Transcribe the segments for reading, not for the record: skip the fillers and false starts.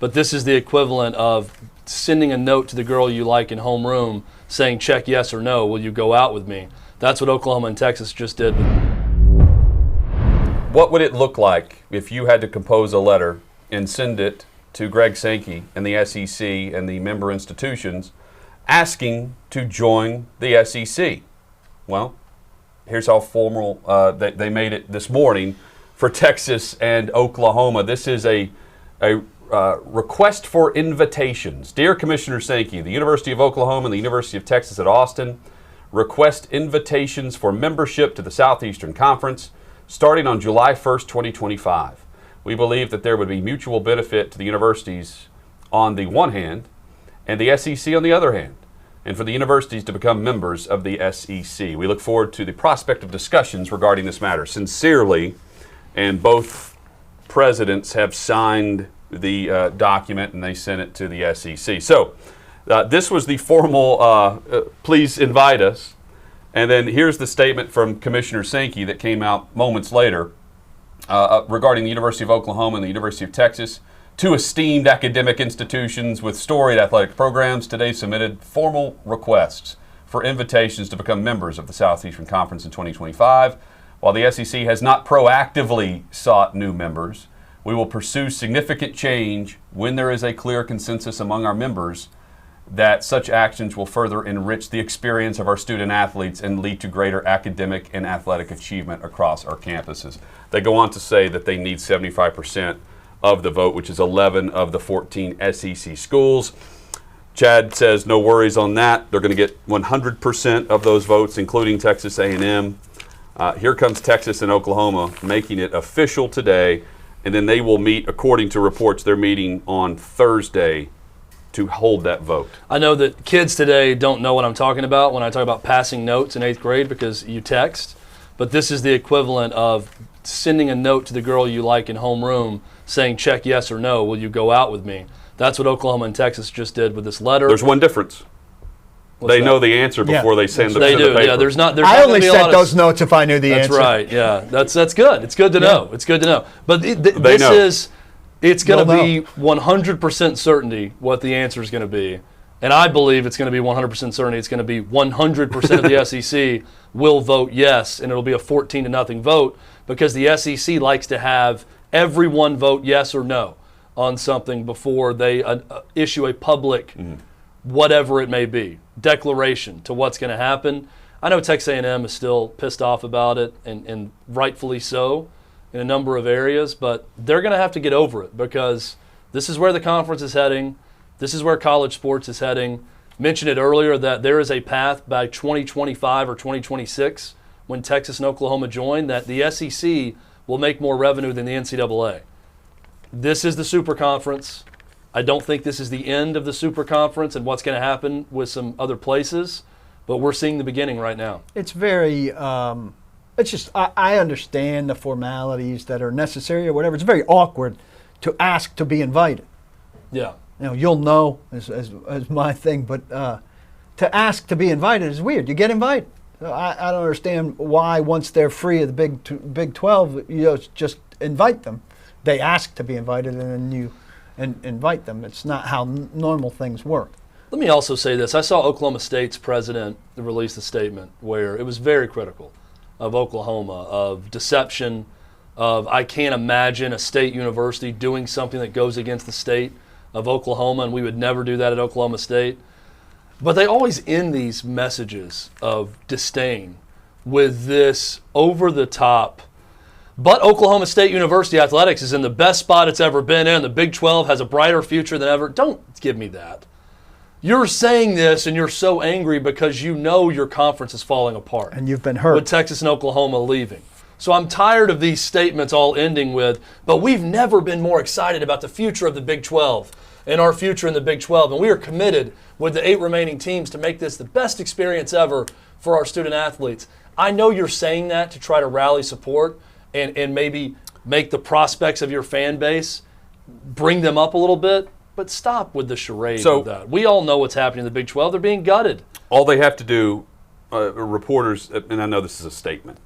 But this is the equivalent of sending a note to the girl you like in homeroom saying, check yes or no, will you go out with me? That's what Oklahoma and Texas just did. What would it look like if you had to compose a letter and send it to Greg Sankey and the SEC and the member institutions asking to join the SEC? Well, here's how formal they made it this morning for Texas and Oklahoma. This is a request for invitations. Dear Commissioner Sankey, the University of Oklahoma and the University of Texas at Austin request invitations for membership to the Southeastern Conference starting on July 1st, 2025. We believe that there would be mutual benefit to the universities on the one hand and the SEC on the other hand, and for the universities to become members of the SEC. We look forward to the prospect of discussions regarding this matter. Sincerely, and both presidents have signed the document and they sent it to the SEC. So this was the formal, please invite us. And then here's the statement from Commissioner Sankey that came out moments later regarding the University of Oklahoma and the University of Texas. Two esteemed academic institutions with storied athletic programs today submitted formal requests for invitations to become members of the Southeastern Conference in 2025. While the SEC has not proactively sought new members, we will pursue significant change when there is a clear consensus among our members that such actions will further enrich the experience of our student athletes and lead to greater academic and athletic achievement across our campuses. They go on to say that they need 75% of the vote, which is 11 of the 14 SEC schools. Chad says no worries on that. They're going to get 100% of those votes, including Texas A&M. Here comes Texas and Oklahoma making it official today, and then they will meet, according to reports, they're meeting on Thursday to hold that vote. I know that kids today don't know what I'm talking about when I talk about passing notes in 8th grade because you text, but this is the equivalent of sending a note to the girl you like in homeroom saying check yes or no, will you go out with me? That's what Oklahoma and Texas just did with this letter. There's one difference. They know the answer before they send the paper. Yeah, there's not I only sent those notes if I knew the answer. That's right, yeah. That's good. It's good to know. It's good to know. But it's going to be 100% certainty what the answer is going to be. And I believe it's going to be 100% certainty. It's going to be 100% of the SEC will vote yes, and it'll be a 14-0 vote because the SEC likes to have everyone vote yes or no on something before they issue a public, whatever it may be, declaration to what's going to happen. I know Texas A&M is still pissed off about it, and rightfully so in a number of areas, but they're going to have to get over it because this is where the conference is heading. This is where college sports is heading. Mentioned it earlier that there is a path by 2025 or 2026 when Texas and Oklahoma join that the SEC will make more revenue than the NCAA. This is the super conference. I don't think this is the end of the super conference and what's going to happen with some other places, but we're seeing the beginning right now. It's very, it's just, I understand the formalities that are necessary or whatever. It's very awkward to ask to be invited. Yeah. You know, you'll know as my thing, but to ask to be invited is weird. You get invited. So I don't understand why once they're free of the Big 12, you just invite them. They ask to be invited and then you invite them. It's not how normal things work. Let me also say this. I saw Oklahoma State's president release a statement where it was very critical of Oklahoma, of deception, of I can't imagine a state university doing something that goes against the state of Oklahoma, and we would never do that at Oklahoma State. But they always end these messages of disdain with this over-the-top, but Oklahoma State University athletics is in the best spot it's ever been in. The Big 12 has a brighter future than ever. Don't give me that. You're saying this and you're so angry because you know your conference is falling apart. And you've been hurt. With Texas and Oklahoma leaving. So I'm tired of these statements all ending with, but we've never been more excited about the future of the Big 12 and our future in the Big 12. And we are committed with the 8 remaining teams to make this the best experience ever for our student athletes. I know you're saying that to try to rally support and maybe make the prospects of your fan base, bring them up a little bit, but stop with the charade of that. We all know what's happening in the Big 12. They're being gutted. All they have to do, reporters, and I know this is a statement,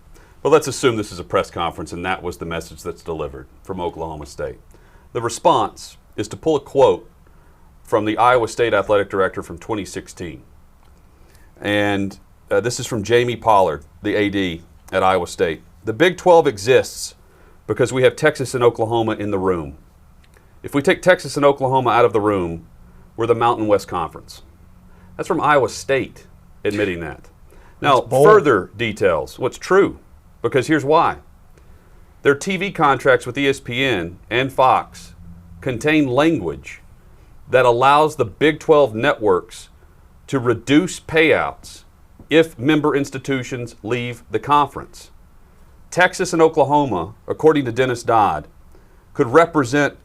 but let's assume this is a press conference and that was the message that's delivered from Oklahoma State. The response is to pull a quote from the Iowa State athletic director from 2016. And this is from Jamie Pollard, the AD at Iowa State. The Big 12 exists because we have Texas and Oklahoma in the room. If we take Texas and Oklahoma out of the room, we're the Mountain West Conference. That's from Iowa State admitting that. Now, further details, what's true, because here's why. Their TV contracts with ESPN and Fox contain language that allows the Big 12 networks to reduce payouts if member institutions leave the conference. Texas and Oklahoma, according to Dennis Dodd, could represent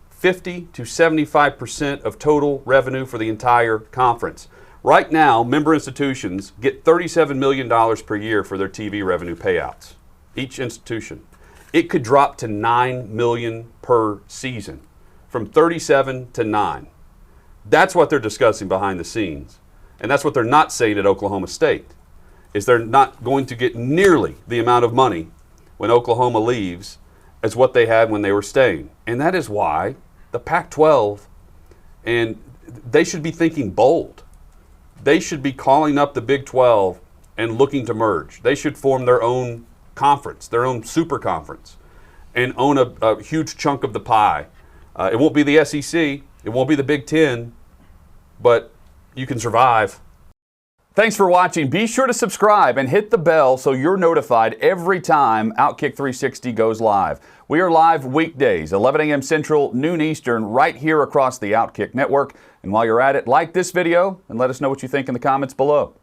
50 to 75% of total revenue for the entire conference. Right now, member institutions get $37 million per year for their TV revenue payouts, each institution. It could drop to $9 million per season, from 37 to 9. That's what they're discussing behind the scenes. And that's what they're not saying at Oklahoma State, is they're not going to get nearly the amount of money when Oklahoma leaves as what they had when they were staying. And that is why the Pac-12, and they should be thinking bold. They should be calling up the Big 12 and looking to merge. They should form their own conference, their own super conference, and own a huge chunk of the pie. It won't be the SEC, it won't be the Big 10, but you can survive. Thanks for watching. Be sure to subscribe and hit the bell so you're notified every time Outkick 360 goes live. We are live weekdays, 11 a.m. Central, noon Eastern, right here across the Outkick network. And while you're at it, like this video and let us know what you think in the comments below.